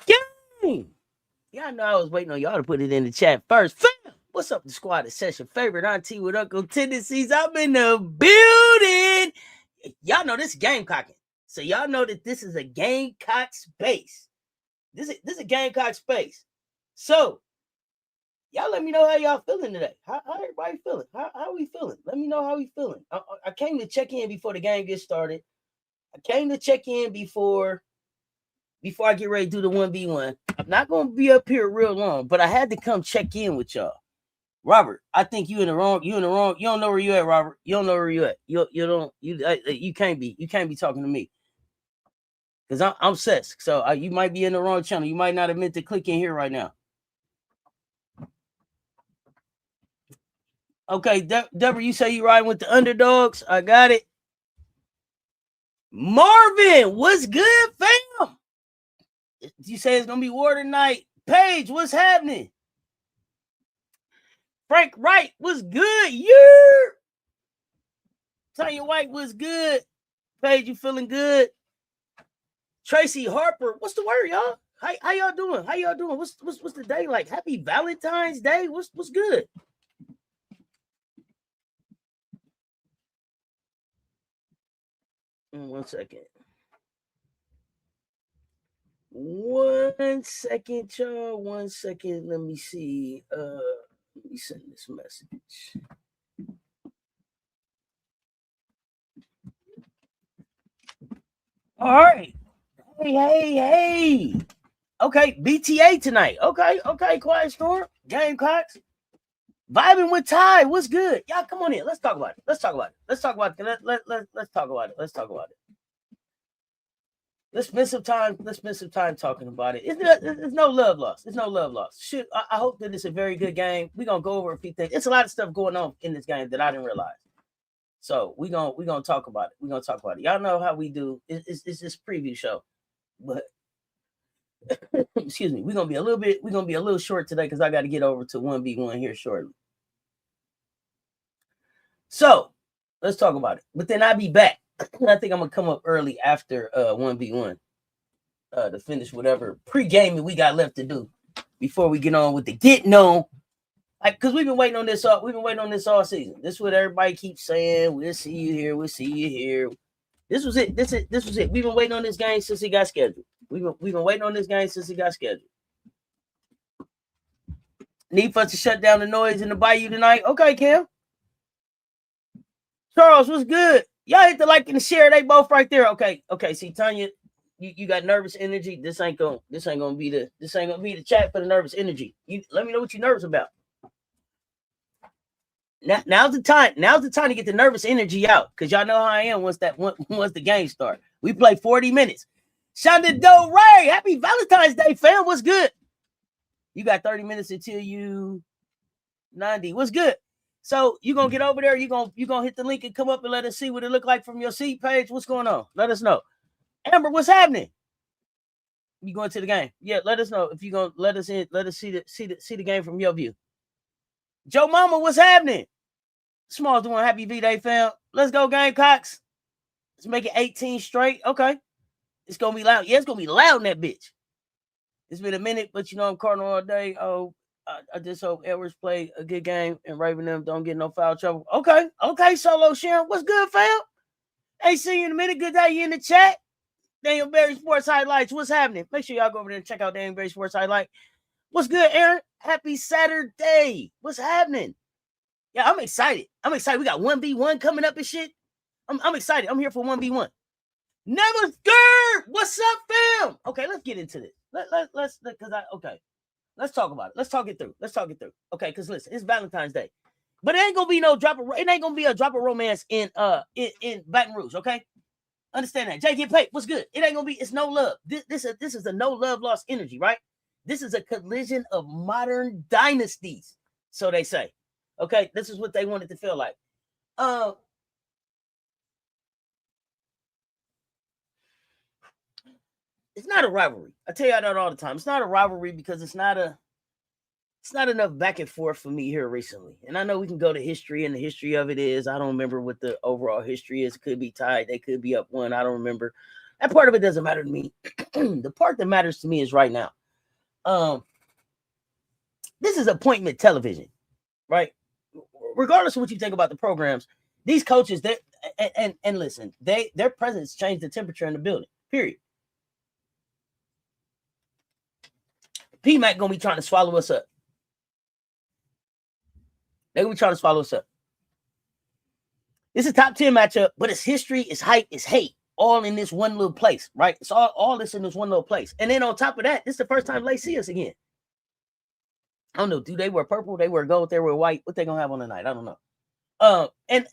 Gang! Y'all know I was waiting on y'all to put it in the chat first. Fam! What's up, the squad? It's Sess, your favorite auntie with Uncle Tendencies. I'm in the building. Y'all know this is Gamecocking. So y'all know that this is a Gamecock space. This is a Gamecock space. So y'all let me know how y'all feeling today. How everybody feeling? How we feeling? Let me know how we feeling. I came to check in before the game gets started. I came to check in before I get ready to do the 1v1. I'm not going to be up here real long, but I had to come check in with y'all. Robert, I think you in the wrong. You don't know where you at, Robert. You don't know where you at. You can't be talking to me. Because I'm Cess. So you might be in the wrong channel. You might not have meant to click in here right now. Okay, Deborah, you say you riding with the underdogs. I got it. Marvin, what's good, fam? You say it's going to be war tonight. Paige, what's happening? Frank Wright, what's good? Yeah. Tanya White, what's good? Paige, you feeling good? Tracy Harper, what's the word, y'all? How y'all doing? How y'all doing? What's the day like? Happy Valentine's Day. What's good? One second. 1 second, y'all. 1 second. Let me see. Let me send this message. All right. Hey. Okay, BTA tonight. Okay, Quiet Storm. Gamecocks. Vibing with Ty. What's good? Y'all come on in. Let's talk about it. Let's talk about it. Let's talk about it. Let's spend some time talking about it. It's no love lost. Shit, I hope that it's a very good game. We're gonna go over a few things. It's a lot of stuff going on in this game that I didn't realize. So we're gonna talk about it. Y'all know how we do. It's this preview show. But excuse me, we're gonna be a little short today because I got to get over to 1v1 here shortly. So let's talk about it. But then I'll be back. I think I'm gonna come up early after 1v1 to finish whatever pre-gaming we got left to do before we get on with the getting on. Like, because we've been waiting on this all season. This is what everybody keeps saying. We'll see you here. This was it. We've been waiting on this game since it got scheduled. We've been waiting on this game since it got scheduled. Need for us to shut down the noise in the bayou tonight? Okay, Cam. Charles, what's good? Y'all hit the like and the share. They both right there. Okay. See, Tanya, you got nervous energy. This ain't gonna be the chat for the nervous energy. You let me know what you're nervous about. Now's the time to get the nervous energy out, because y'all know how I am once the game starts. We play 40 minutes. Shonda Doe Ray, happy Valentine's Day, fam. What's good? You got 30 minutes until you 90. What's good? So you gonna get over there, you gonna hit the link and come up and let us see what it look like from your seat page. What's going on? Let us know. Amber, what's happening? You going to the game? Yeah, let us know if you gonna let us in. Let us see the game from your view. Joe Mama, what's happening? Small doing happy V-Day, fam. Let's go, Gamecocks. Let's make it 18 straight. Okay. It's going to be loud. Yeah, it's going to be loud in that bitch. It's been a minute, but you know I'm Cardinal all day. Oh, I just hope Edwards play a good game and Raven them don't get no foul trouble. Okay, Solo Sharon. What's good, fam? Ain't seen you in a minute. Good to have you in the chat. Daniel Berry Sports Highlights. What's happening? Make sure y'all go over there and check out Daniel Berry Sports Highlight. What's good, Aaron? Happy Saturday. What's happening? Yeah, I'm excited. We got 1v1 coming up and shit. I'm excited. I'm here for 1v1. Never scared. What's up, fam? Okay, let's get into this. Let's talk about it. Let's talk it through. Okay, because listen, it's Valentine's Day. But it ain't gonna be a drop of romance in Baton Rouge, okay? Understand that. JK Pate, what's good? It ain't gonna be, it's no love. This is a no love lost energy, right? This is a collision of modern dynasties, so they say. Okay, this is what they wanted to feel like. It's not a rivalry. I tell y'all that all the time. It's not a rivalry because it's not enough back and forth for me here recently. And I know we can go to history, and the history of it is, I don't remember what the overall history is. It could be tied. They could be up one. I don't remember. That part of it doesn't matter to me. The part that matters to me is right now. This is appointment television, right? Regardless of what you think about the programs, these coaches, and listen, their presence changed the temperature in the building, period. PMAC gonna be trying to swallow us up. They're gonna be trying to swallow us up. This is a top 10 matchup, but it's history, it's hype, it's hate, all in this one little place, right? It's all this in this one little place. And then on top of that, this is the first time they see us again. I don't know. Do they wear purple? They wear gold? They wear white? What they gonna have on the night? I don't know. And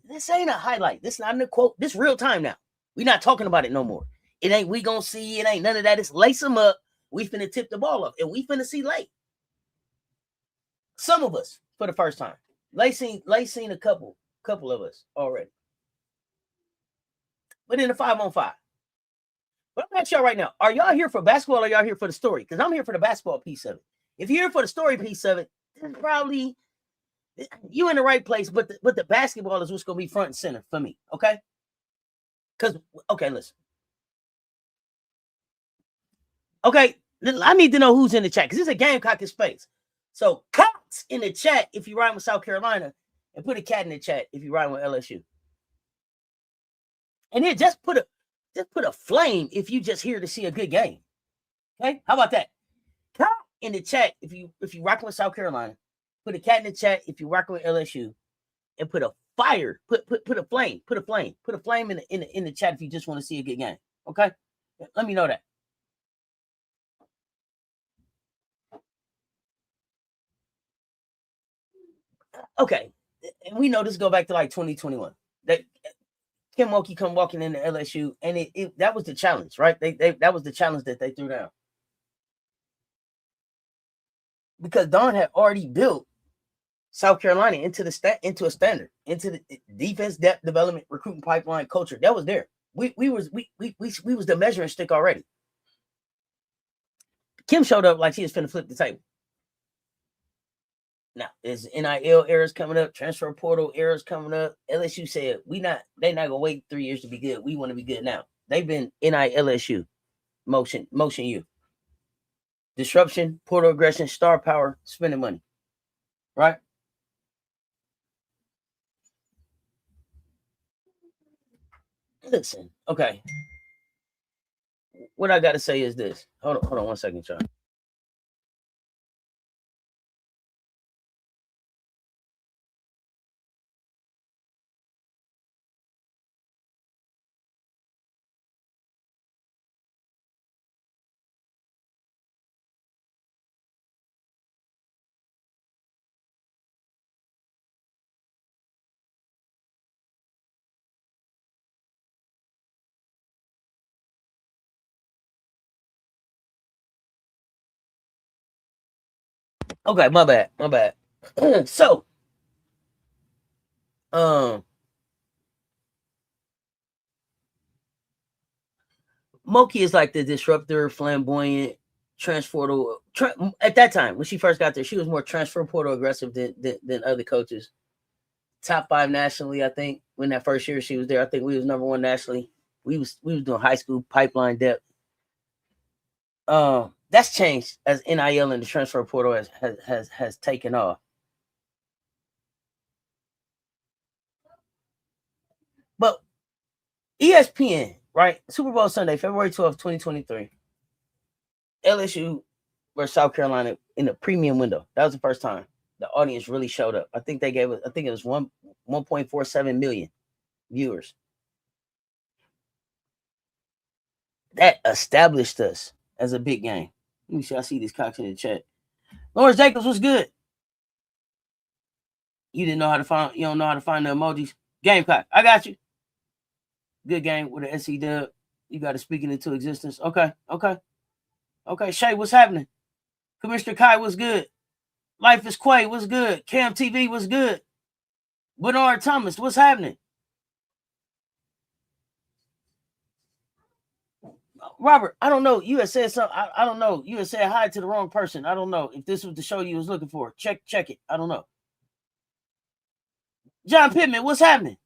this ain't a highlight. This not in the quote. This real time now. We not talking about it no more. It ain't we gonna see. It ain't none of that. It's lace them up. We finna tip the ball up, and we finna see late. Some of us for the first time. Late seen a couple of us already. But in the 5-on-5. But I'm gonna ask y'all right now: are y'all here for basketball or y'all here for the story? Because I'm here for the basketball piece of it. If you're here for the story piece of it, then probably you in the right place. But the basketball is what's gonna be front and center for me. Okay? Because listen. Okay, I need to know who's in the chat because this is a Gamecock in space. So Cox in the chat if you ride with South Carolina, and put a cat in the chat if you ride with LSU. And then just put a flame if you just here to see a good game. Okay, how about that? Cat in the chat if you rocking with South Carolina, put a cat in the chat if you rocking with LSU, and put a fire, put a flame in the chat if you just want to see a good game. Okay, let me know that. Okay, and we know this go back to like 2021. That Kim Mulkey come walking into LSU, and that was the challenge, right? That was the challenge that they threw down because Don had already built South Carolina into a standard, into the defense, depth, development, recruiting pipeline, culture. That was there. We was the measuring stick already. Kim showed up like she was finna flip the table. Now, there's NIL errors coming up, transfer portal errors coming up. LSU said they're not gonna wait 3 years to be good. We want to be good now. They've been NILSU, motion U. Disruption, portal aggression, star power, spending money. Right? Listen, okay. What I gotta say is this. Hold on 1 second, y'all. Okay, my bad. So, Mulkey is like the disruptor, flamboyant, transfer portal. At that time, when she first got there, she was more transfer portal aggressive than other coaches. top 5 nationally, I think. When that first year she was there, I think we was number 1 nationally. We was doing high school pipeline depth. That's changed as NIL and the transfer portal has taken off. But ESPN, right? Super Bowl Sunday, February 12th, 2023. LSU versus South Carolina in the premium window. That was the first time the audience really showed up. I think they gave it, I think it was 1.47 million viewers. That established us as a big game. Let me see. I see these cocks in the chat. Lawrence Jacobs was good. You don't know how to find the emojis. Gamecock, I got you. Good game with an SC dub. You got to speak it into existence. Okay. Shay, what's happening? Commissioner Kai was good. Life is Quay was good. Cam TV was good. Bernard Thomas, what's happening? Robert, I don't know. You had said something. I don't know. You had said hi to the wrong person. I don't know if this was the show you was looking for. Check it. I don't know. John Pittman, what's happening?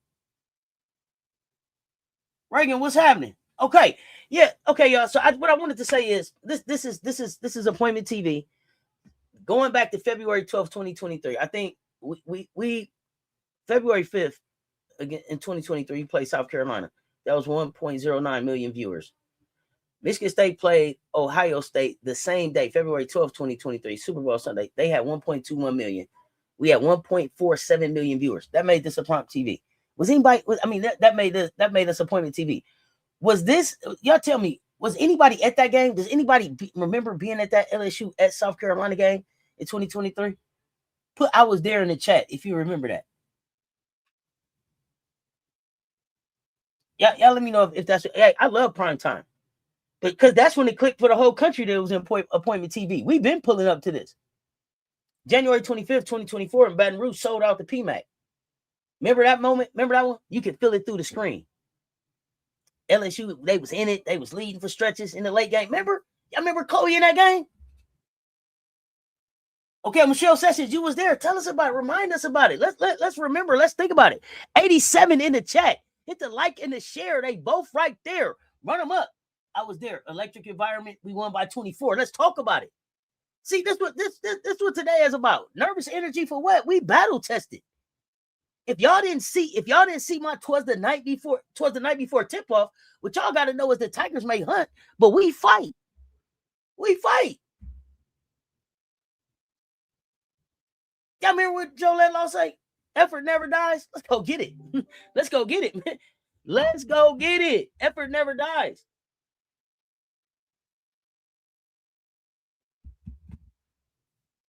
Reagan, what's happening? Okay. Yeah. Okay, y'all. So what I wanted to say is this is Appointment TV. Going back to February 12th, 2023. I think we February 5th again in 2023 played South Carolina. That was 1.09 million viewers. Michigan State played Ohio State the same day, February 12th, 2023, Super Bowl Sunday. They had 1.21 million. We had 1.47 million viewers. That made this Appointment TV. Was anybody? I mean, that made us Appointment TV. Was this? Y'all tell me. Was anybody at that game? Does anybody remember being at that LSU at South Carolina game in 2023? I was there in the chat if you remember that. Y'all let me know if that's. Hey, I love prime time. Because that's when it clicked for the whole country that it was in Appointment TV. We've been pulling up to this. January 25th, 2024 in Baton Rouge sold out the PMAC. Remember that moment? Remember that one? You could feel it through the screen. LSU, they was in it. They was leading for stretches in the late game. Remember? Y'all remember Chloe in that game? Okay, Michelle Sessions, you was there. Tell us about it. Remind us about it. Let's remember. Let's think about it. 87 in the chat. Hit the like and the share. They both right there. Run them up. I was there. Electric environment. We won by 24. Let's talk about it. See, this what today is about. Nervous energy for what? We battle tested. If y'all didn't see my twas the night before tip off, what y'all got to know is the Tigers may hunt, but we fight. We fight. Y'all remember what Joe Ledlaw say? Effort never dies. Let's go get it. Let's go get it, man. Let's go get it. Effort never dies.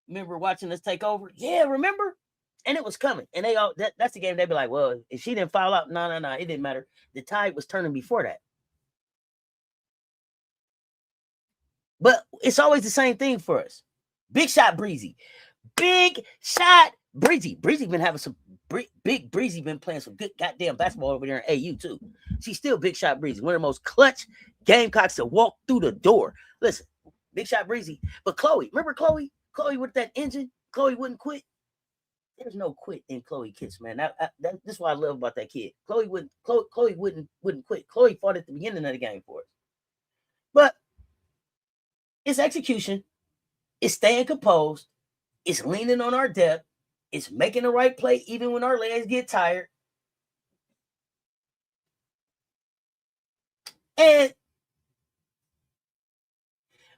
Remember watching us take over? Yeah, remember? And it was coming. And they all that's the game. They'd be like, well, if she didn't foul out, no, it didn't matter. The tide was turning before that. But it's always the same thing for us. Big shot Breezy. Big shot Breezy. Breezy been having some big Breezy been playing some good goddamn basketball over there in AU too. She's still big shot Breezy. One of the most clutch Gamecocks to walk through the door. Listen, big shot Breezy. But Chloe, remember Chloe? Chloe with that engine. Chloe wouldn't quit. There's no quit in Chloe Kitts, man. This is what I love about that kid. Chloe wouldn't quit. Chloe fought at the beginning of the game for us. But it's execution. It's staying composed. It's leaning on our depth. It's making the right play even when our legs get tired. And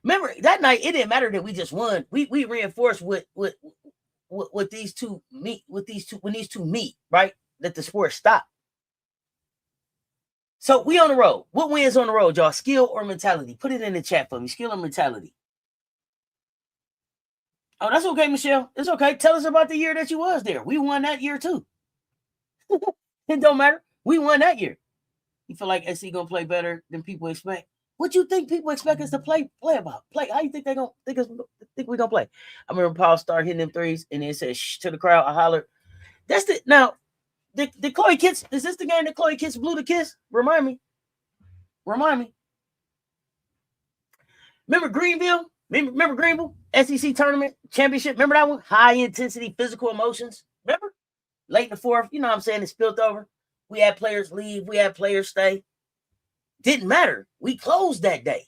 remember that night, it didn't matter that we just won. We reinforced with these two meet, when these two meet, right? That the sport stop. So we on the road. What wins on the road, y'all? Skill or mentality? Put it in the chat for me. Skill or mentality? Oh, that's okay, Michelle. It's okay. Tell us about the year that you was there. We won that year too. It don't matter. We won that year. You feel like SC gonna play better than people expect? What you think people expect us to play about? Play? How you think they gonna think we gonna play? I remember Paul started hitting them threes and then said shh to the crowd. I hollered. That's the now. The Chloe Kitts, is this the game that Chloe Kitts blew the kiss? Remind me. Remember Greenville? Remember Greenville? SEC tournament championship. Remember that one? High intensity physical emotions. Remember? late in the fourth, you know what I'm saying, it spilled over. We had players leave. We had players stay. Didn't matter. We closed that day.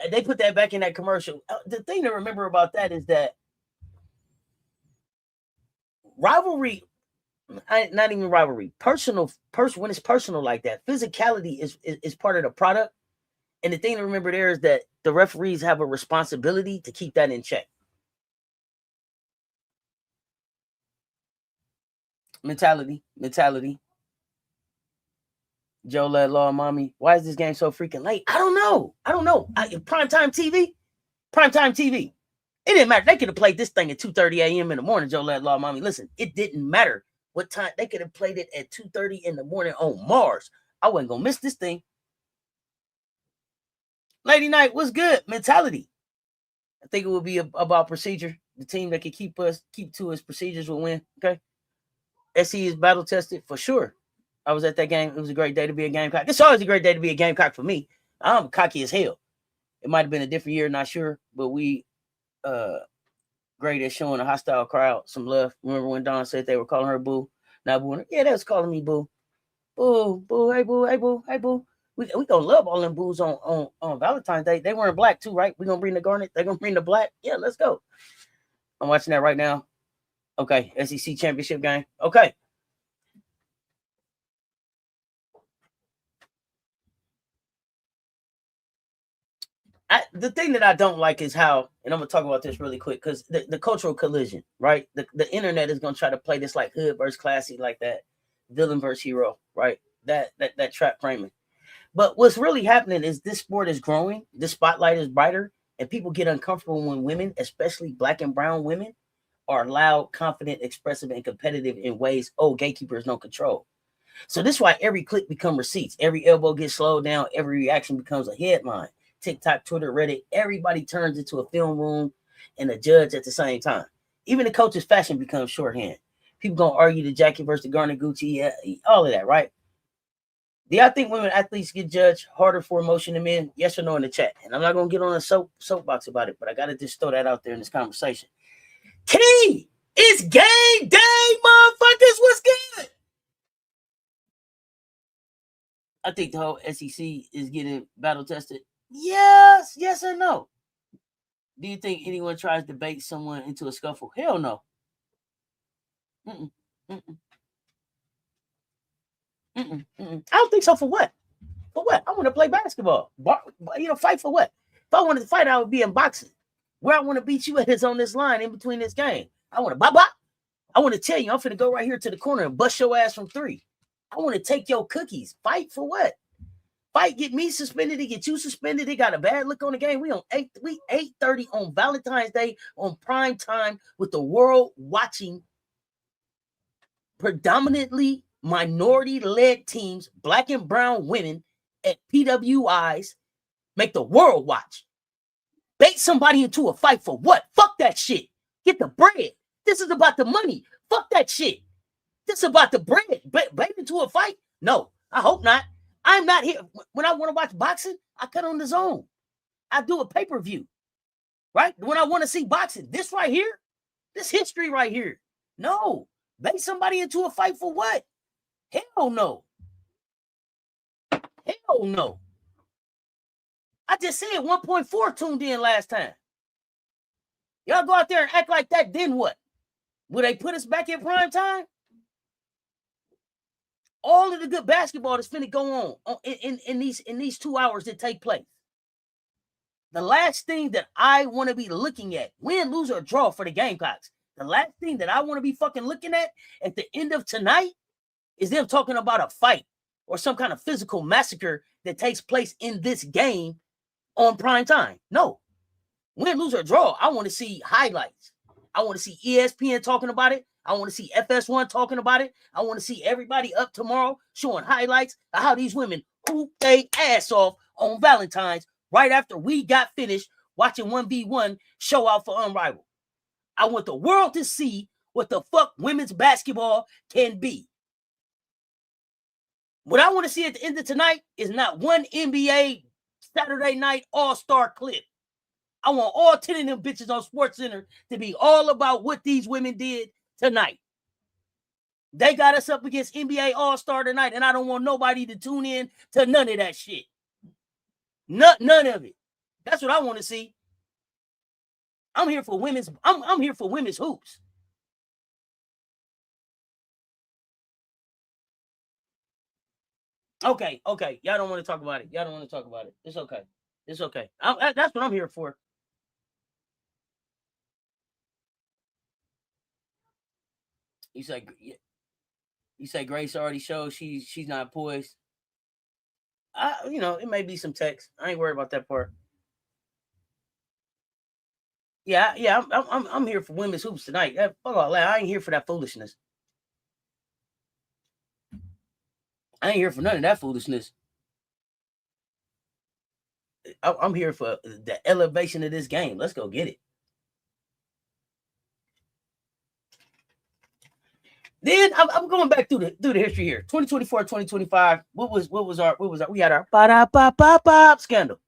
And they put that back in that commercial. The thing to remember about that is that rivalry, not even rivalry, when it's personal like that, physicality is part of the product. And the thing to remember there is that the referees have a responsibility to keep that in check. Mentality. Joe let law, mommy. Why is this game so freaking late? I don't know. Primetime TV. It didn't matter. They could have played this thing at 2:30 a.m. in the morning, Joe let law, mommy. Listen, it didn't matter what time. They could have played it at 2:30 in the morning on Mars. I wasn't going to miss this thing. Lady Night, what's good? Mentality. I think it would be about procedure. The team that can keep to its procedures will win. Okay. SE is battle tested for sure. I was at that game. It was a great day to be a Gamecock. It's always a great day to be a Gamecock for me. I'm cocky as hell. It might have been a different year, not sure, but we great at showing a hostile crowd some love. Remember when Dawn said they were calling her boo? Not booing her. Yeah, they was calling me boo. Boo, boo, hey boo, hey boo, hey boo. We gonna love all them boos on Valentine's Day. They wearing black too, right? We gonna bring the garnet. They gonna bring the black. Yeah, let's go. I'm watching that right now. Okay, SEC championship game. Okay. The thing that I don't like is how, and I'm gonna talk about this really quick, because the cultural collision, right? The internet is gonna try to play this like hood versus classy, like that villain versus hero, right? That trap framing. But what's really happening is this sport is growing, the spotlight is brighter, and people get uncomfortable when women, especially black and brown women, are loud, confident, expressive, and competitive in ways, gatekeepers no control. So this is why every click becomes receipts. Every elbow gets slowed down. Every reaction becomes a headline. TikTok, Twitter, Reddit, everybody turns into a film room and a judge at the same time. Even the coach's fashion becomes shorthand. People gonna argue the jacket versus the garnet Gucci, all of that, right? Do y'all think women athletes get judged harder for emotion than men? Yes or no in the chat. And I'm not gonna get on a soapbox about it, but I gotta just throw that out there in this conversation. Key, it's game day, motherfuckers. What's good? I think the whole SEC is getting battle tested. Yes and no. Do you think anyone tries to bait someone into a scuffle? Hell no. I don't think so. For what? For what? I want to play basketball. Fight for what? If I wanted to fight, I would be in boxing. Where I want to beat you at is on this line in between this game. I want to bop. I want to tell you, I'm finna go right here to the corner and bust your ass from 3. I want to take your cookies. Fight for what? Fight, get me suspended, to get you suspended. They got a bad look on the game. We 8:30 on Valentine's Day on prime time with the world watching. Predominantly minority-led teams, black and brown women at PWIs, make the world watch. Bait somebody into a fight for what? Fuck that shit. Get the bread. This is about the money. Fuck that shit. This is about the bread. Bait into a fight? No, I hope not. I'm not here. When I want to watch boxing, I cut on the zone. I do a pay-per-view, right? When I want to see boxing, this right here, this history right here. No. Bait somebody into a fight for what? Hell no. Hell no. I just said 1.4 tuned in last time. Y'all go out there and act like that, then what? Will they put us back in prime time? All of the good basketball that's finna go on in these 2 hours that take place. The last thing that I want to be looking at, win, lose, or draw for the Gamecocks, the last thing that I want to be fucking looking at the end of tonight is them talking about a fight or some kind of physical massacre that takes place in this game on prime time. No. Win, lose, or draw, I want to see highlights. I want to see ESPN talking about it. I want to see FS1 talking about it. I want to see everybody up tomorrow showing highlights of how these women hoop their ass off on Valentine's right after we got finished watching 1v1 show out for Unrivaled. I want the world to see what the fuck women's basketball can be. What I want to see at the end of tonight is not one NBA Saturday night all-star clip. I want all 10 of them bitches on SportsCenter to be all about what these women did tonight. They got us up against NBA All-Star tonight, and I don't want nobody to tune in to none of that shit. None of it. That's what I want to see. I'm here for women's. I'm here for women's hoops. Okay. Y'all don't want to talk about it. It's okay. That's what I'm here for. You say Grace already showed she's not poised. It may be some text. I ain't worried about that part. Yeah. I'm here for women's hoops tonight. Fuck all that. I ain't here for that foolishness. I ain't here for none of that foolishness. I'm here for the elevation of this game. Let's go get it. Then I'm going back through the history here. 2024, 2025. What was our we had our pop scandal.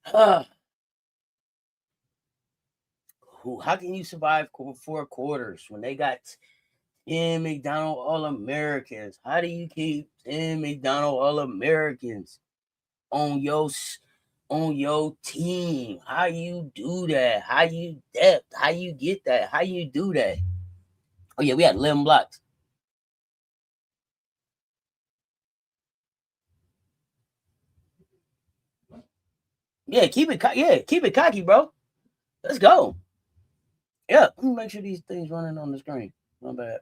How can you survive 4 quarters when they got 10 McDonald All-Americans? How do you keep 10 McDonald All-Americans on your team? How you do that? How you depth? How you get that? How you do that? Oh yeah, we had 11 blocks. Yeah, keep it cocky, bro. Let's go. Yeah, let me make sure these things running on the screen. My bad.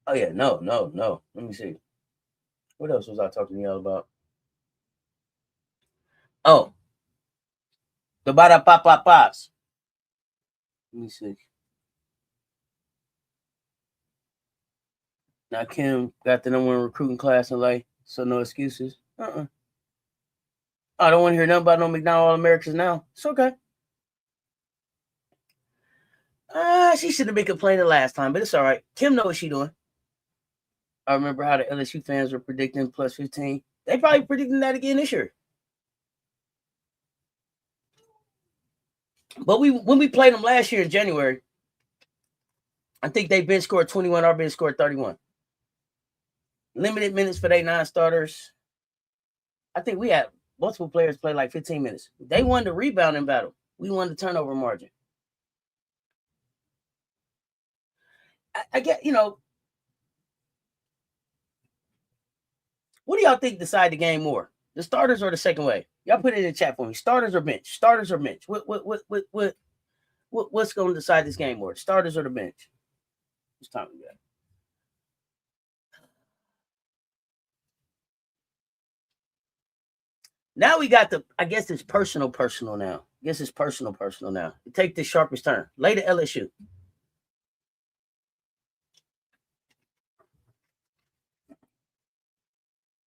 Oh yeah, no. Let me see. What else was I talking to y'all about? Oh, the bada pops. Let me see. Now Kim got the #1 recruiting class in LA, so no excuses. I don't want to hear nothing about no McDonald All-Americans now. It's okay. She should have been complaining last time, but it's all right. Kim knows what she's doing. I remember how the LSU fans were predicting plus 15. They probably predicting that again this year. But when we played them last year in January, I think they bench scored 21, our bench scored 31. Limited minutes for their non-starters. I think we had multiple players play like 15 minutes. They won the rebounding battle. We won the turnover margin. I get, what do y'all think decide the game more? The starters or the second wave? Y'all put it in the chat for me. Starters or bench? What's going to decide this game more? Starters or the bench? What's time we got? Now we got I guess it's personal now. Take the sharpest turn. Later LSU.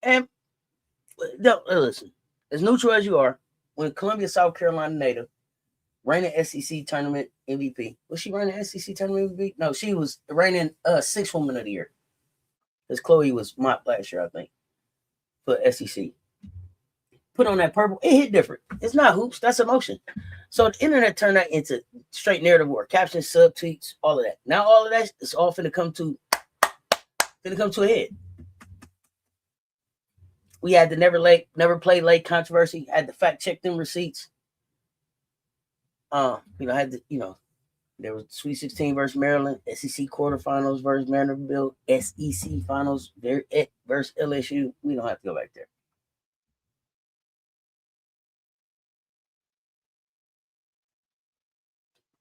And listen, as neutral as you are, when Columbia, South Carolina native, reigning SEC tournament MVP. Was she reigning SEC tournament MVP? No, she was reigning 6th woman of the year. Because Chloe was mocked last year, I think, for SEC. Put on that purple, it hit different. It's not hoops, that's emotion. So the internet turned that into straight narrative war, captions, subtweets, all of that. Now all of that is all finna come to a head. We had the never play late controversy. Had to fact check them receipts. Had to, there was Sweet 16 versus Maryland, SEC quarterfinals versus Vanderbilt, SEC finals versus LSU. We don't have to go back there.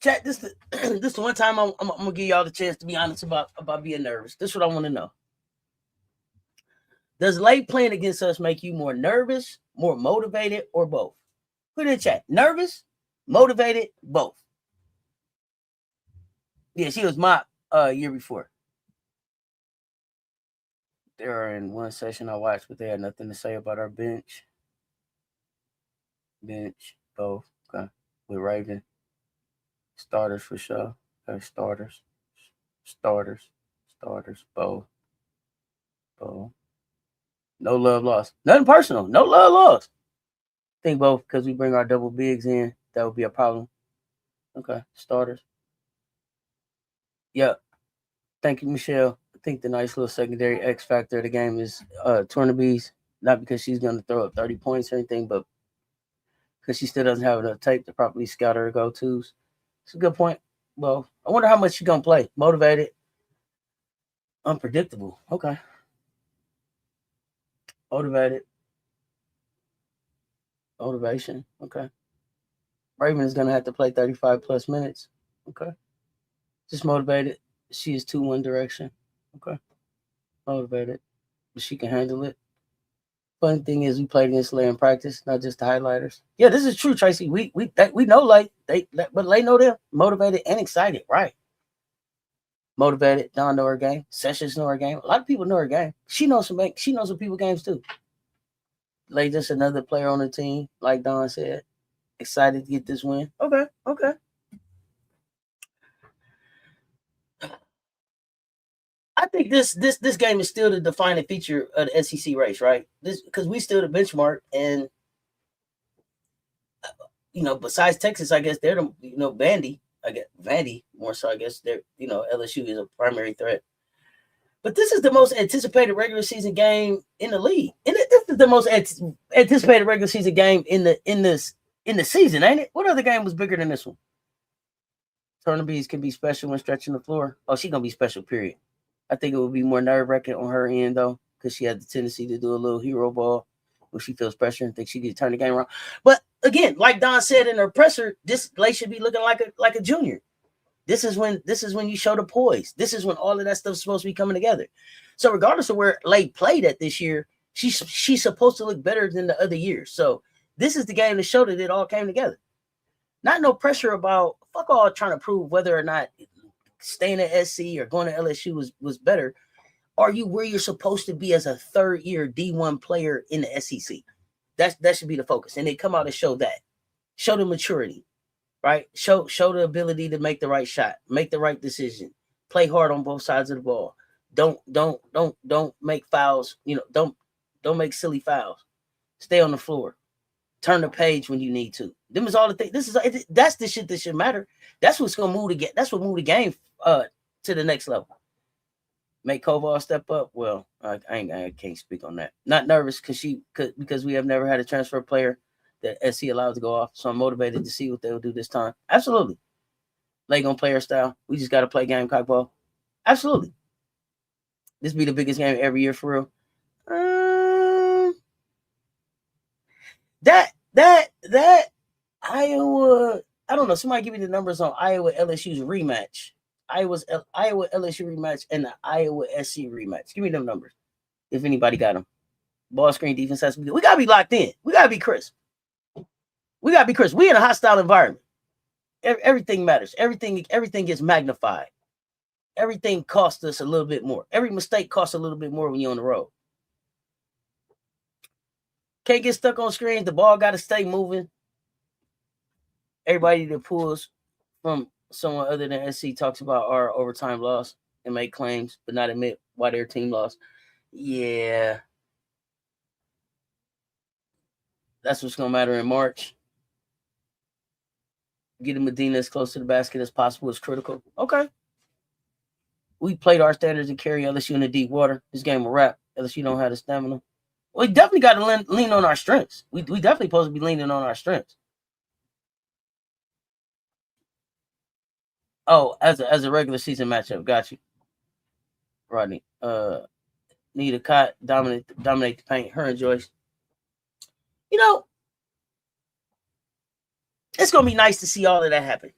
Chat, this the one time I'm gonna give y'all the chance to be honest about being nervous. This is what I want to know. Does late playing against us make you more nervous, more motivated, or both? Put it in chat. Nervous, motivated, both. Yeah, she was my year before. They were in one session I watched, but they had nothing to say about our bench. Bench, both. Okay. With Raven. Starters for sure. Starters. Starters, both. No love lost. Nothing personal. No love lost. I think both because we bring our double bigs in. That would be a problem. Okay, starters. Yep. Thank you, Michelle. I think the nice little secondary X factor of the game is Tornabees. Not because she's going to throw up 30 points or anything, but because she still doesn't have enough tape to properly scout her go-tos. It's a good point. Well, I wonder how much she's going to play. Motivated. Unpredictable. Okay. Motivated. Motivation. Okay. Raven is going to have to play 35 plus minutes. Okay. Just motivated. She is 2-1 direction. Okay. Motivated. But she can handle it. Funny thing is, we played against Lay in practice, not just the highlighters. Yeah, this is true, Tracy. We know Lay, but Lay know they're motivated and excited, right? Motivated. Don know her game. Sessions know her game. A lot of people know her game. She knows some people games too. Lay just another player on the team, like Don said. Excited to get this win. Okay. I think this game is still the defining feature of the SEC race, right? This because we still the benchmark, and besides Texas, I guess they're the Vandy. I guess Vandy more so. I guess they're LSU is a primary threat. But this is the most anticipated regular season game in the league, and this is the most anticipated regular season game in the season, ain't it? What other game was bigger than this one? Turnabees can be special when stretching the floor. Oh, she's gonna be special. Period. I think it would be more nerve-wracking on her end, though, because she has the tendency to do a little hero ball when she feels pressure and thinks she can turn the game around. But again, like Don said in her presser, this Lay should be looking like a junior. This is when you show the poise. This is when all of that stuff's supposed to be coming together. So regardless of where Lay played at this year, she's supposed to look better than the other years. So this is the game to show that it all came together. Not no pressure about fuck all trying to prove whether or not staying at SC or going to LSU was better. Are you where you're supposed to be as a third-year D1 player in the SEC? That should be the focus. And they come out and show that. Show the maturity, right? Show the ability to make the right shot, make the right decision, play hard on both sides of the ball. Don't make fouls. Don't make silly fouls. Stay on the floor. Turn the page when you need to. Them is all the things. That's the shit that should matter. That's what's gonna move the game to the next level. Make Koval step up. Well, I can't speak on that. Not nervous because we have never had a transfer player that SC allowed to go off. So I'm motivated to see what they'll do this time. Absolutely. Lay gonna play her style. We just gotta play Gamecock ball. Absolutely. This be the biggest game every year for real. That Iowa, I don't know. Somebody give me the numbers on Iowa LSU's rematch. Iowa LSU rematch and the Iowa SC rematch. Give me them numbers. If anybody got them. Ball screen defense has to be good. We gotta be locked in. We gotta be crisp. We in a hostile environment. Everything matters. Everything gets magnified. Everything costs us a little bit more. Every mistake costs a little bit more when you're on the road. Can't get stuck on screens. The ball got to stay moving. Everybody that pulls from someone other than SC talks about our overtime loss and make claims, but not admit why their team lost. Yeah. That's what's going to matter in March. Getting Madina as close to the basket as possible is critical. Okay. We played our standards and carry LSU in the deep water. This game will wrap. LSU don't have the stamina. We definitely got to lean on our strengths. We definitely supposed to be leaning on our strengths. Oh, as a regular season matchup, got you, Rodney. Need Okot dominate the paint. Her and Joyce. It's gonna be nice to see all of that happen.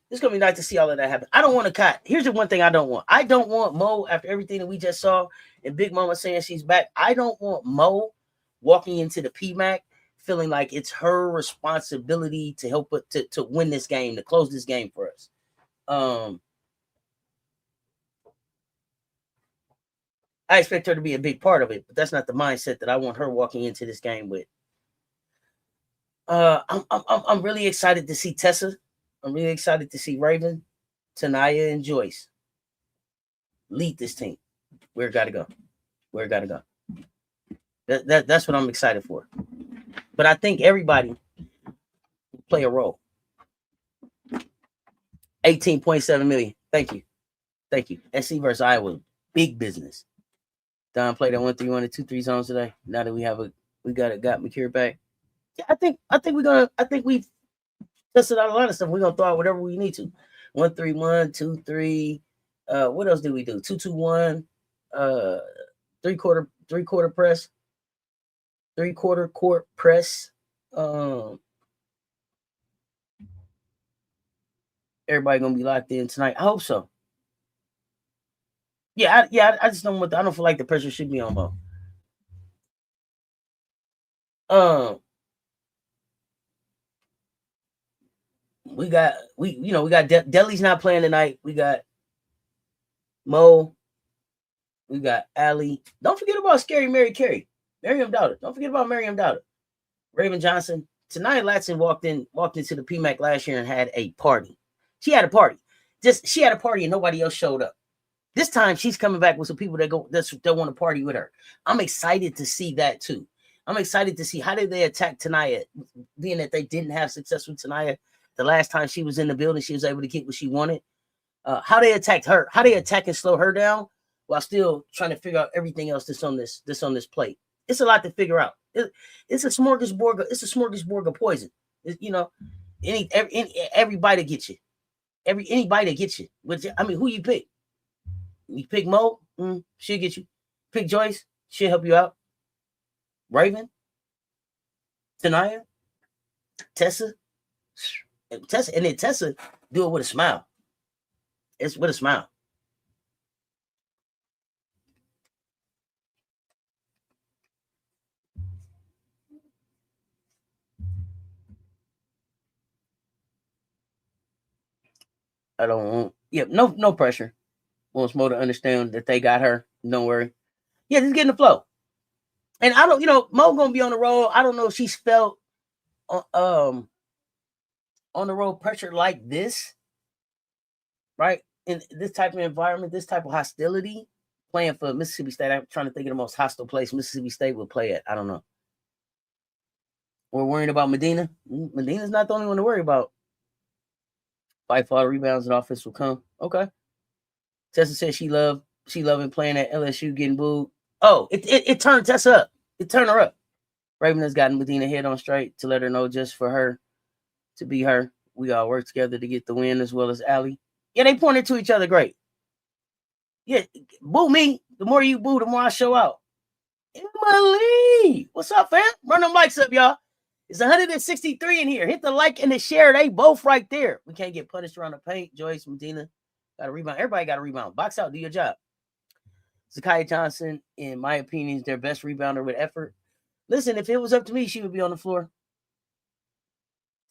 I don't want Okot. Here's the one thing I don't want. I don't want Mo after everything that we just saw and Big Mama saying she's back. I don't want Mo walking into the PMAC feeling like it's her responsibility to help to win this game, to close this game for us. I expect her to be a big part of it, but that's not the mindset that I want her walking into this game with. I'm really excited to see Tessa. I'm really excited to see Raven, Tanaya, and Joyce. lead this team where it got to go. Where it got to go. That's what I'm excited for. But I think everybody play a role. 18.7 million. Thank you. SC versus Iowa, big business. Don played that 1-3-1 and 2-3 zones today. Now that we got McCure back. Yeah, I think we've tested out a lot of stuff. We're gonna throw out whatever we need to. 1-3-1, 2-3. What else do we do? 2-2-1. Three-quarter press. Three-quarter court press. Everybody gonna be locked in tonight. I hope so. I just don't want. I don't feel like the pressure should be on Mo. We got Deli's not playing tonight. We got Mo. We got Allie. Don't forget about Scary Mary Carey. Miriam Dowder. Don't forget about Miriam Dowder. Raven Johnson. Tonight, Latson walked into the PMAC last year and had a party. She had a party. She had a party and nobody else showed up. This time, she's coming back with some people that want to party with her. I'm excited to see that too. I'm excited to see how did they attack Tanaya, being that they didn't have success with Tanaya. The last time she was in the building, she was able to get what she wanted. How they attacked her, how they attack and slow her down while still trying to figure out everything else that's on this plate. It's a lot to figure out. It's a smorgasbord. It's a smorgasbord of poison. Everybody to get you. Anybody to get you. Who you pick? You pick Mo, she'll get you. Pick Joyce, she'll help you out. Raven, Tanaya, Tessa, and then Tessa do it with a smile. It's with a smile. I don't want. Yeah, no pressure. Wants Mo to understand that they got her. Don't worry. Yeah, just get in the flow. And I don't, Mo gonna be on the road. I don't know if she's felt on the road pressure like this, right? In this type of environment, this type of hostility, playing for Mississippi State. I'm trying to think of the most hostile place Mississippi State would play at. I don't know. We're worrying about Madina. Madina's not the only one to worry about. Fight for all the rebounds and offense will come. Okay. Tessa said she loving playing at LSU, getting booed. Oh, it turned Tessa up. It turned her up. Raven has gotten Madina head on straight to let her know just for her to be her. We all work together to get the win as well as Allie. Yeah, they pointed to each other great. Yeah, boo me. The more you boo, the more I show out. Emily, what's up, fam? Run them likes up, y'all. It's 163 in here. Hit the like and the share. They both right there. We can't get punished around the paint. Joyce, Madina, got to rebound. Everybody got to rebound. Box out. Do your job. Zakiya Johnson, in my opinion, is their best rebounder with effort. Listen, if it was up to me, she would be on the floor.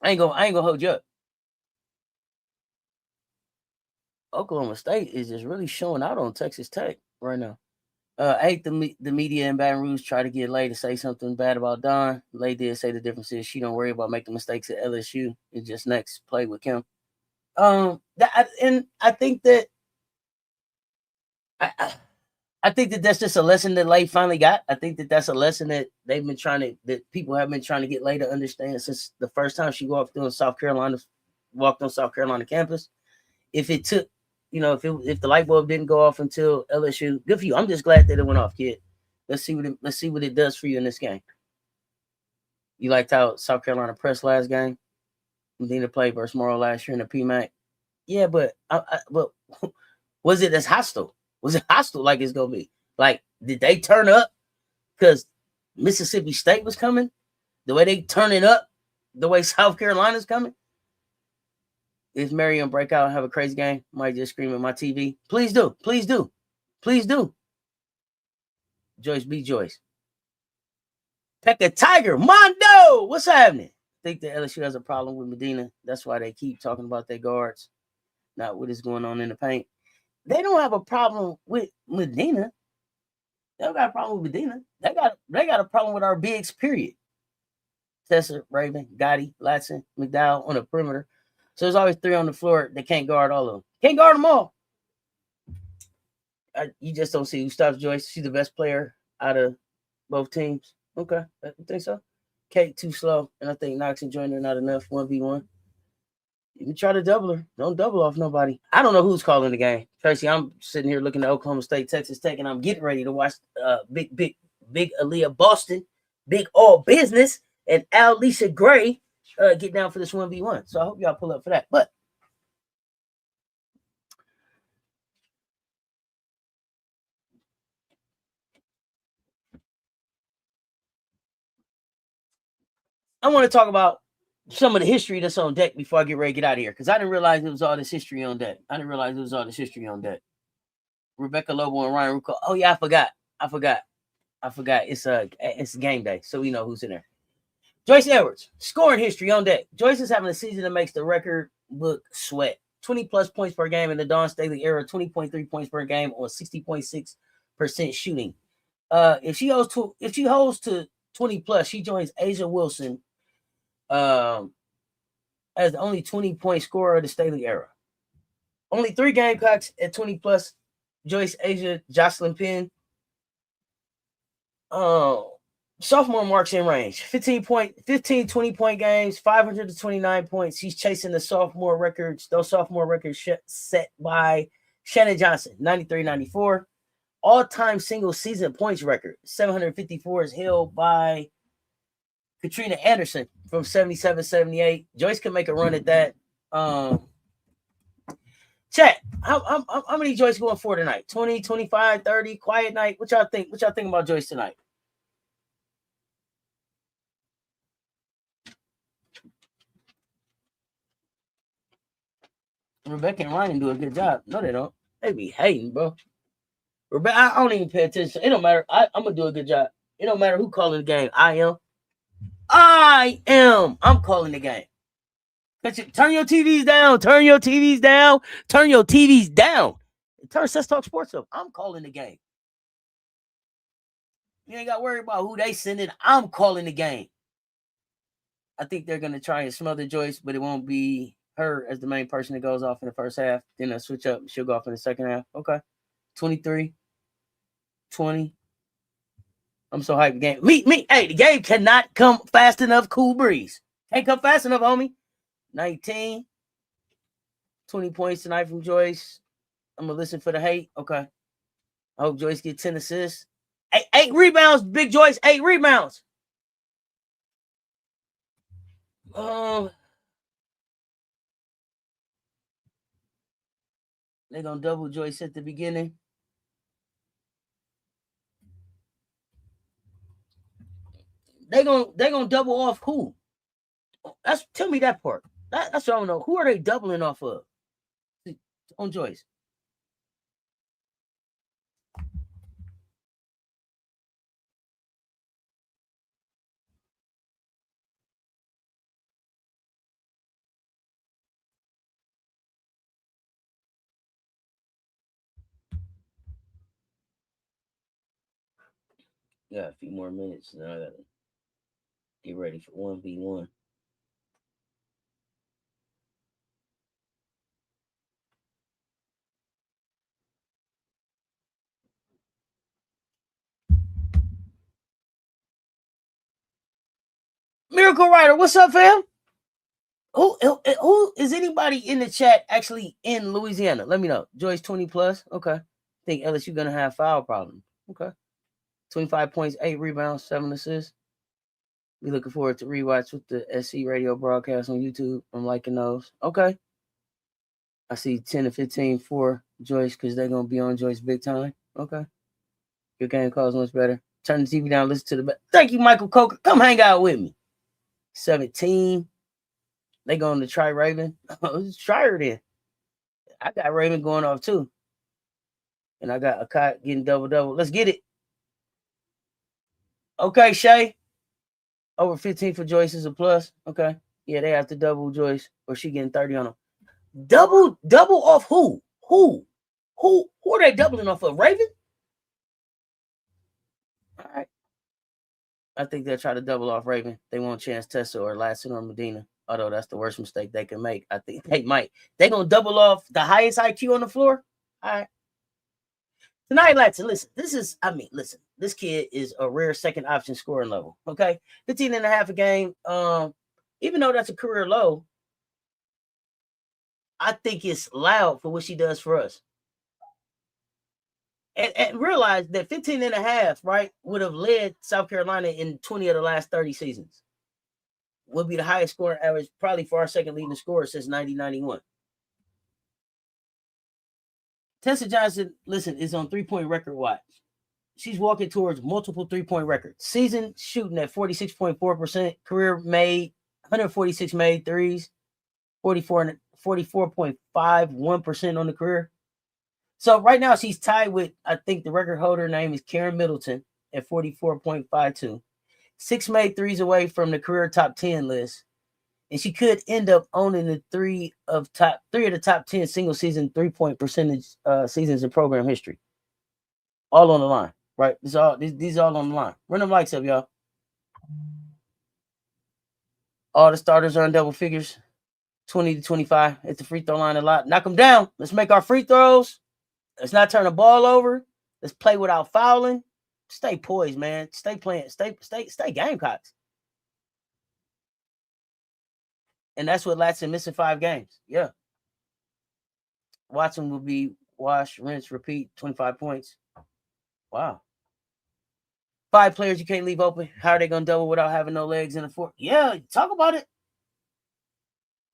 I ain't gonna hold you up. Oklahoma State is just really showing out on Texas Tech right now. I hate the media in Baton Rouge try to get Lay to say something bad about Don. Lay did say the difference is she don't worry about making mistakes at LSU. It's just next play with Kim. I think that I think that that's just a lesson that Lay finally got. I think that that's a lesson that people have been trying to get Lay to understand since the first time she walked on South Carolina campus. If it took, if the light bulb didn't go off until LSU, good for you. I'm just glad that it went off, kid. Let's see what it does for you in this game. You liked how South Carolina pressed last game? Madina played versus Morrow last year in the PMAC. Yeah, but was it as hostile? Was it hostile like it's gonna be? Like, did they turn up because Mississippi State was coming? The way they turn it up, the way South Carolina's coming? If Marion break out and have a crazy game, might just scream at my TV. Please do. Please do. Please do. Joyce be Joyce. Pekka Tiger. Mondo. What's happening? I think that LSU has a problem with Madina. That's why they keep talking about their guards, not what is going on in the paint. They don't have a problem with Madina. They don't got a problem with Madina. They got a problem with our bigs, period. Tessa, Raven, Gotti, Latson, McDowell on the perimeter. So there's always three on the floor that can't guard all of them. Can't guard them all. You just don't see who stops Joyce. She's the best player out of both teams. Okay, I think so. Kate too slow, and I think Knox and Joyner not enough 1v1. You can try to double her. Don't double off nobody. I don't know who's calling the game. Tracy, I'm sitting here looking at Oklahoma State, Texas Tech, and I'm getting ready to watch big Aaliyah Boston, big all business, and Alicia Gray get down for this 1v1. So I hope y'all pull up for that. But I want to talk about some of the history that's on deck before I get ready to get out of here, because I didn't realize it was all this history on deck. Rebecca Lobo and Ryan Rucco. Oh yeah, I forgot. It's game day, so we know who's in there. Joyce Edwards, scoring history on deck. Joyce is having a season that makes the record book sweat. 20 plus points per game in the Dawn Staley era, 20.3 points per game on 60.6% shooting. If she holds to 20 plus, she joins Asia Wilson as the only 20-point scorer of the Staley era. Only 3 Gamecocks at 20 plus: Joyce, Asia, Jocelyn Penn. Sophomore marks in range: 15, 20-point games, 529 points. She's chasing the sophomore records. Those sophomore records set by Shannon Johnson, 93-94. All-time single season points record, 754, is held by Katrina Anderson from 77-78. Joyce can make a run at that. Chat, how many Joyce going for tonight? 20, 25, 30, quiet night? What y'all think about Joyce tonight? Rebecca and Ryan do a good job. No, they don't. They be hating, bro. Rebecca, I don't even pay attention. It don't matter. I'm going to do a good job. It don't matter who calling the game. I am. I'm calling the game. Turn your TVs down. Turn your TVs down. Turn Cess Talk Sports up. I'm calling the game. You ain't got to worry about who they sending. I'm calling the game. I think they're going to try and smother Joyce, but it won't be her as the main person that goes off in the first half. Then they'll switch up. She'll go off in the second half. Okay. 23, 20. I'm so hyped. Game. Me. Hey, the game cannot come fast enough. Cool breeze. Can't come fast enough, homie. 19. 20 points tonight from Joyce. I'm going to listen for the hate. Okay. I hope Joyce gets 10 assists. 8 rebounds, Big Joyce. 8 rebounds. They're going to double Joyce at the beginning. They're gonna double off who? Tell me that part. That's what I don't know. Who are they doubling off of? On Joyce. Yeah, a few more minutes. Now I gotta get ready for 1v1. Miracle Rider, what's up, fam? Who is anybody in the chat actually in Louisiana? Let me know. Joyce 20 plus. Okay. Think LSU gonna have foul problem. Okay. 25 points, 8 rebounds, 7 assists. We looking forward to rewatch with the SC radio broadcast on YouTube. I'm liking those. Okay. I see 10 to 15 for Joyce because they're gonna be on Joyce big time. Okay. Your game calls much better. Turn the TV down, listen to the Thank you, Michael Coker. Come hang out with me. 17. They going to try Raven. Let's try her then. I got Raven going off too. And I got Okot getting double. Let's get it. Okay, Shay. Over 15 for Joyce is a plus. Okay. Yeah, they have to double Joyce or she getting 30 on them. Double off who? Who are they doubling off of? Raven? All right. I think they'll try to double off Raven. They won't chance Tessa or Latson or Madina. Although that's the worst mistake they can make. I think they might. They're going to double off the highest IQ on the floor. All right. Tonight, Latson, listen, this kid is a rare second option scoring level. Okay. 15 and a half a game. Even though that's a career low, I think it's loud for what she does for us. And realize that 15 and a half, right, would have led South Carolina in 20 of the last 30 seasons. Would be the highest scoring average, probably for our second leading scorer since 1991. Tessa Johnson, listen, is on 3-point record watch. She's walking towards multiple 3-point records. Season shooting at 46.4%. Career made 146 made threes, 44.51% on the career. So right now she's tied with, I think the record holder name is Karen Middleton at 44.52. 6 made threes away from the career top 10 list. And she could end up owning the three of the top 10 single season 3-point percentage seasons in program history. All on the line, right? These all on the line. Run them likes up, y'all. All the starters are in double figures. 20 to 25 at the free throw line a lot. Knock them down. Let's make our free throws. Let's not turn the ball over. Let's play without fouling. Stay poised, man. Stay playing. Stay Gamecocks. And that's what Latson missing 5 games. Yeah. Watson will be wash, rinse, repeat, 25 points. Wow. 5 players you can't leave open. How are they going to double without having no legs in the four? Yeah, talk about it.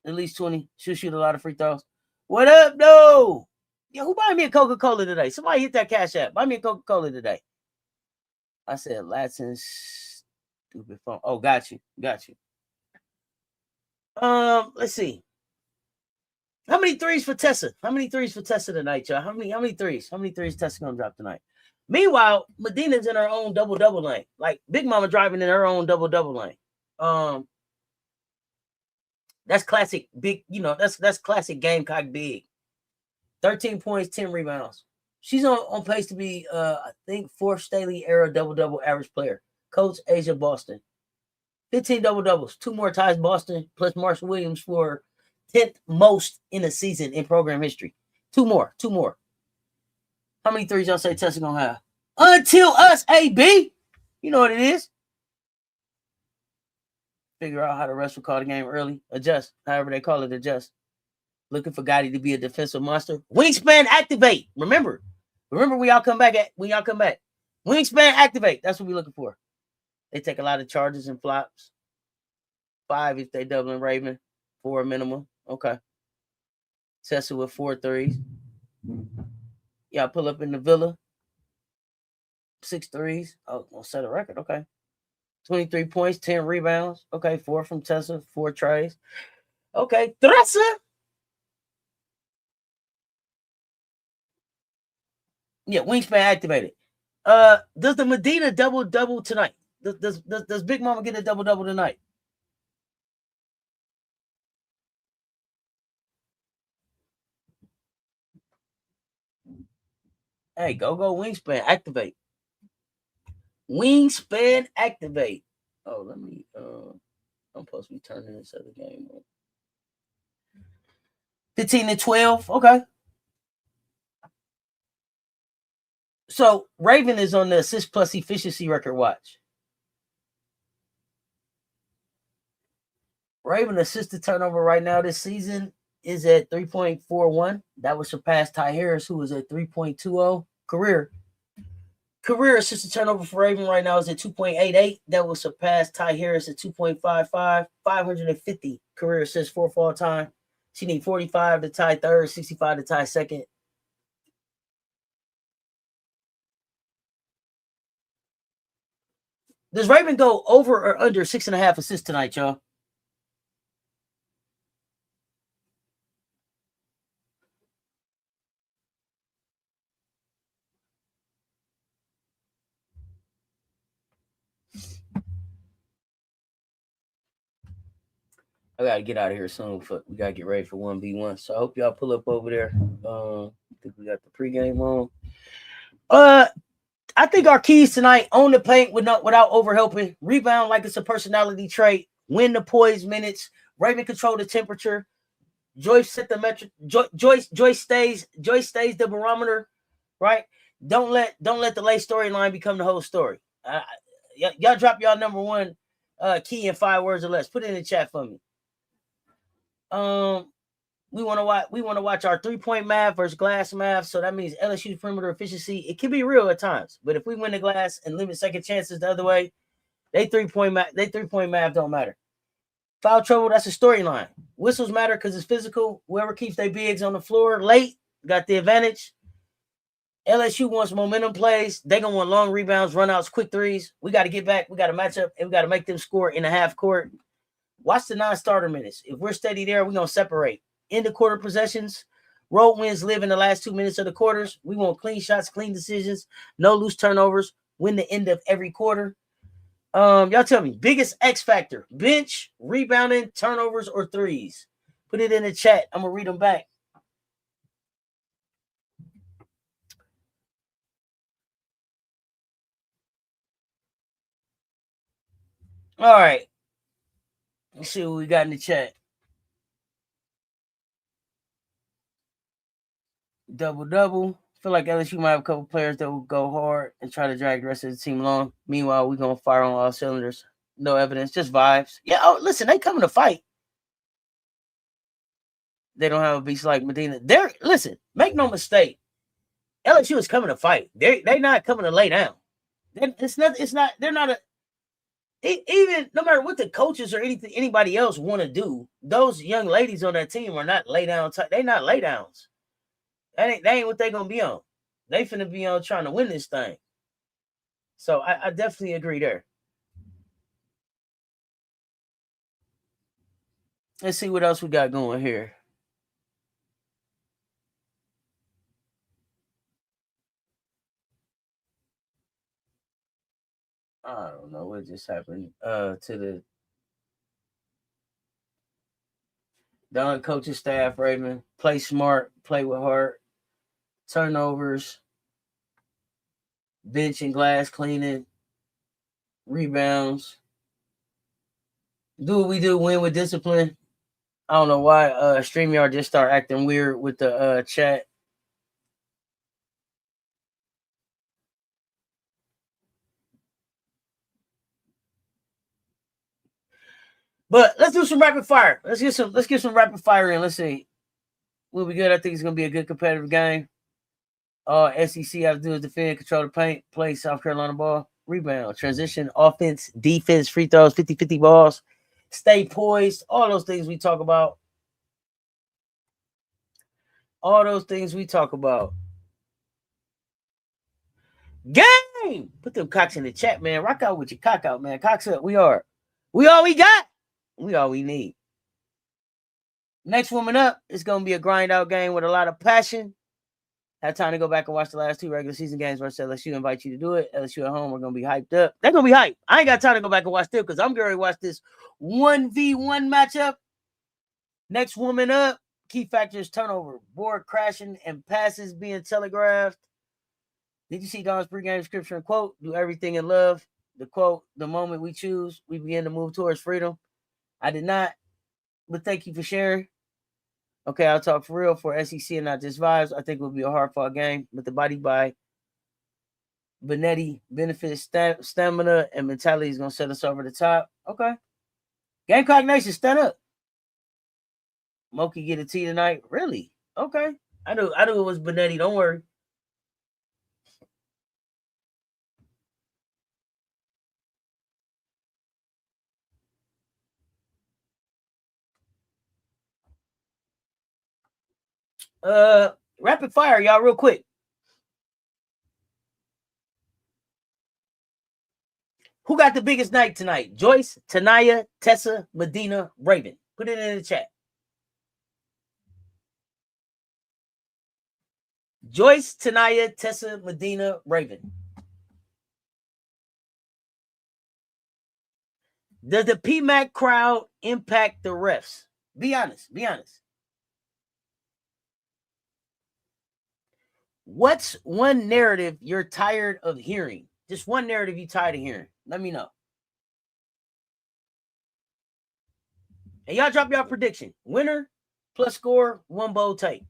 At least 20. She'll shoot a lot of free throws. What up, though? Yo, who buying me a Coca-Cola today? Somebody hit that Cash App. Buy me a Coca-Cola today. I said Latson's stupid phone. Oh, got you. Let's see. How many threes for Tessa? How many threes for Tessa tonight, y'all? How many threes? How many threes Tessa gonna drop tonight? Meanwhile, Madina's in her own double lane. Like Big Mama driving in her own double lane. That's classic big, that's classic Gamecock big. 13 points, 10 rebounds. She's on pace to be I think 4th Staley era double average player. Coach Asia Boston. 15 double-doubles, 2 more ties Boston, plus Marshall Williams for 10th most in a season in program history. 2 more. How many threes y'all say Tessa gonna have? Until us, AB. You know what it is. Figure out how the refs will call the game early. Adjust. However they call it, adjust. Looking for Gotti to be a defensive monster. Wingspan activate. Remember when y'all come back. Wingspan activate. That's what we're looking for. They take a lot of charges and flops. 5 if they doubling Raven. 4 minimum. Okay. Tessa with 4 threes. Y'all pull up in the villa. 6 threes. Oh, gonna set a record. Okay. 23 points, 10 rebounds. Okay, 4 from Tessa, 4 trays. Okay, Tessa. Yeah, wingspan activated. Does the Madina double tonight? Does Big Mama get a double tonight? Hey, go wingspan activate. Wingspan activate. Oh, let me. I'm supposed to be turning this other game on. 15 and 12. Okay. So Raven is on the assist plus efficiency record watch. Raven assisted turnover right now this season is at 3.41. That would surpass Ty Harris, who is at 3.20 career. Career assisted turnover for Raven right now is at 2.88. That will surpass Ty Harris at 2.55. 550 career assists for all time. She needs 45 to tie third, 65 to tie second. Does Raven go over or under 6.5 assists tonight, y'all? I gotta get out of here soon. We gotta get ready for 1v1. So I hope y'all pull up over there. I think we got the pregame on. I think our keys tonight: own the paint without overhelping, rebound like it's a personality trait, win the poise minutes, Raven control the temperature. Joyce set the metric. Joyce stays the barometer, right? Don't let the late storyline become the whole story. Y'all drop y'all number one key in 5 words or less. Put it in the chat for me. We want to watch our 3-point math versus glass math. So that means LSU perimeter efficiency. It can be real at times, but if we win the glass and limit second chances the other way, they 3-point math don't matter. Foul trouble, that's a storyline. Whistles matter because it's physical. Whoever keeps their bigs on the floor late got the advantage. LSU wants momentum plays. They gonna want long rebounds, runouts, quick threes. We got to get back. We got to match up, and we got to make them score in the half court. Watch the non-starter minutes. If we're steady there, we're gonna separate. In the quarter possessions, road wins live in the last 2 minutes of the quarters. We want clean shots, clean decisions, no loose turnovers. Win the end of every quarter. Y'all tell me, biggest X factor: bench, rebounding, turnovers, or threes? Put it in the chat. I'm gonna read them back. All right. Let's see what we got in the chat. Double. Feel like LSU might have a couple players that will go hard and try to drag the rest of the team along. Meanwhile, we're going to fire on all cylinders. No evidence, just vibes. Yeah, listen, they coming to fight. They don't have a beast like Madina. Listen, make no mistake. LSU is coming to fight. They're not coming to lay down. They're not even no matter what the coaches or anybody else want to do, those young ladies on that team are not lay down. They're not lay downs. That ain't what they're gonna be on. They finna be on trying to win this thing. So I definitely agree there. Let's see what else we got going here. I don't know what just happened to the Don coaching staff, Raven. Play smart, play with heart, turnovers, bench and glass cleaning, rebounds. Do what we do, win with discipline. I don't know why StreamYard just started acting weird with the chat. But let's do some rapid fire. Let's get some rapid fire in. Let's see. We'll be good. I think it's gonna be a good competitive game. SEC have to do is defend, control the paint, play South Carolina ball, rebound, transition, offense, defense, free throws, 50-50 balls, stay poised, all those things we talk about. Game! Put them cocks in the chat, man. Rock out with your cock out, man. Cocks up. We all we got. We all we need. Next woman up, it's going to be a grind out game with a lot of passion. Have time to go back and watch the last 2 regular season games versus LSU. Invite you to do it. LSU at home, we're going to be hyped up. They're going to be hyped. I ain't got time to go back and watch them because I'm going to watch this 1v1 matchup. Next woman up, key factors: turnover, board crashing, and passes being telegraphed. Did you see Don's pregame description? Quote, do everything in love. The quote, the moment we choose, we begin to move towards freedom. I did not, but thank you for sharing. Okay, I'll talk for real for SEC and not just vibes. I think it will be a hard-fought game, but the body by Benetti benefits stamina and mentality is going to set us over the top. Okay. Gamecock Nation, stand up. Mulkey get a T tonight? Really? Okay. I knew it was Benetti. Don't worry. Rapid fire, y'all, real quick. Who got the biggest night tonight? Joyce, Tanaya, Tessa, Madina, Raven. Put it in the chat. Joyce, Tanaya, Tessa, Madina, Raven. Does the PMAC crowd impact the refs? Be honest. What's one narrative you're tired of hearing? Just one narrative you're tired of hearing. Let me know. And y'all drop y'all prediction. Winner plus score, 1 bowl take.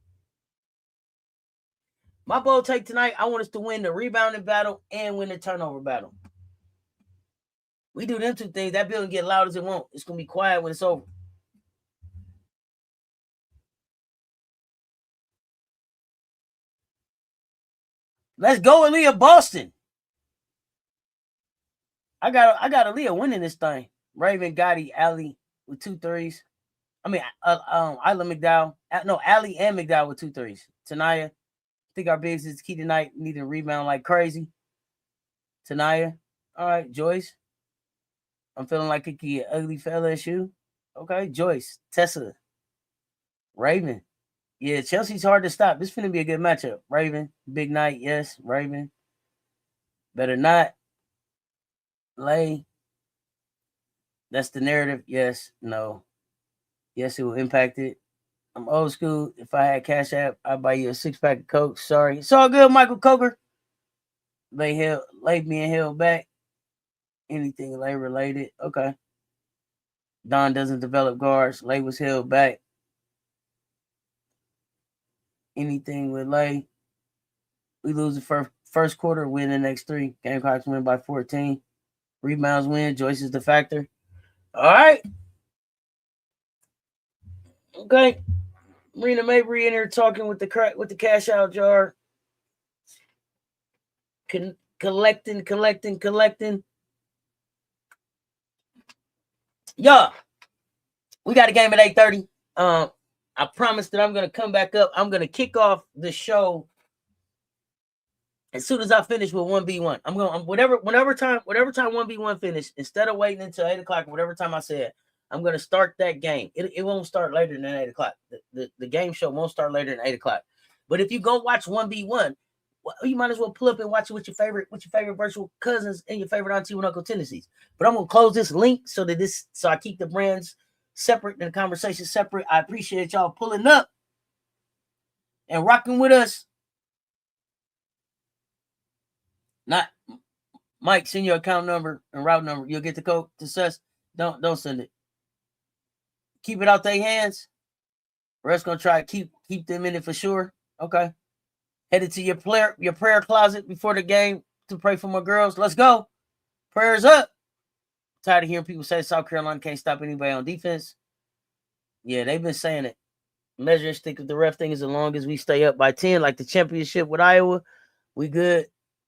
My bold take tonight, I want us to win the rebounding battle and win the turnover battle. We do them two things, that building get loud as it won't. It's going to be quiet when it's over. Let's go, Aaliyah Boston. I got Aaliyah winning this thing. Raven, Gotti, Allie with 2 threes. I mean, Isla McDowell. No, Allie and McDowell with 2 threes. Tanaya, I think our bigs is key tonight. Need to rebound like crazy. Tanaya. All right, Joyce. I'm feeling like it could get ugly for LSU. Okay, Joyce. Tessa. Raven. Yeah, Chelsea's hard to stop. This is going to be a good matchup. Raven. Big night. Yes. Raven. Better not. Lay. That's the narrative. Yes. No. Yes, it will impact it. I'm old school. If I had Cash App, I'd buy you a 6-pack of Coke. Sorry. It's all good, Michael Coker. Lay being held back. Anything Lay related. Okay. Don doesn't develop guards. Lay was held back. Anything with Lay. We lose the first quarter, win the next 3. Gamecocks win by 14. Rebounds win. Joyce is the factor. All right. Okay. Marina Mabry in here talking with the cash out jar. Collecting. Yeah. We got a game at 8:30. I promise that I'm gonna come back up. I'm gonna kick off the show as soon as I finish with 1v1. I'm going whatever time 1v1 finish, instead of waiting until 8 o'clock, whatever time I said, I'm gonna start that game. It won't start later than 8 o'clock. The game show won't start later than 8 o'clock. But if you go watch 1v1, well, you might as well pull up and watch it with your favorite virtual cousins and your favorite auntie and uncle tendencies. But I'm gonna close this link so I keep the brands separate and the conversation separate. I appreciate y'all pulling up and rocking with us. Not Mike, send your account number and route number. You'll get the code to Cess. Don't send it. Keep it out their hands. We're gonna try to keep them in it for sure. Okay. Headed to your prayer closet before the game to pray for my girls. Let's go. Prayers up. Tired of hearing people say South Carolina can't stop anybody on defense. Yeah, they've been saying it. Measure and stick with the ref thing as long as we stay up by 10, like the championship with Iowa. We good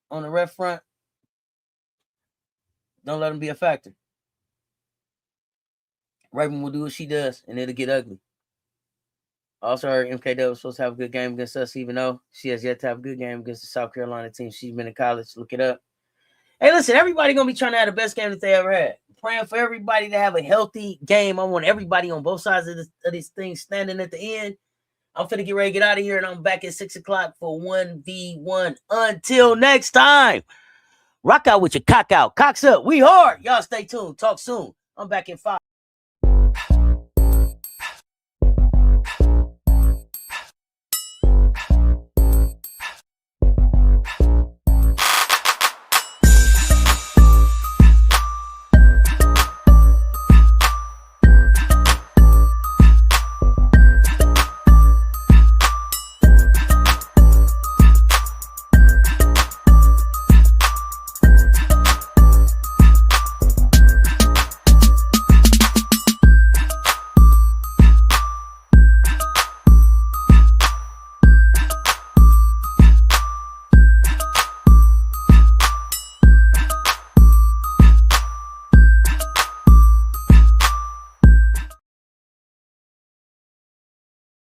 on the ref front. Don't let them be a factor. Raven will do what she does, and it'll get ugly. Also, her MKW was supposed to have a good game against us, even though she has yet to have a good game against the South Carolina team. She's been in college. Look it up. Hey, listen, everybody going to be trying to have the best game that they ever had. Praying for everybody to have a healthy game. I want everybody on both sides of this thing standing at the end. I'm finna get ready to get out of here, and I'm back at 6 o'clock for 1v1. Until next time, rock out with your cock out. Cocks up. We hard. Y'all stay tuned. Talk soon. I'm back in 5.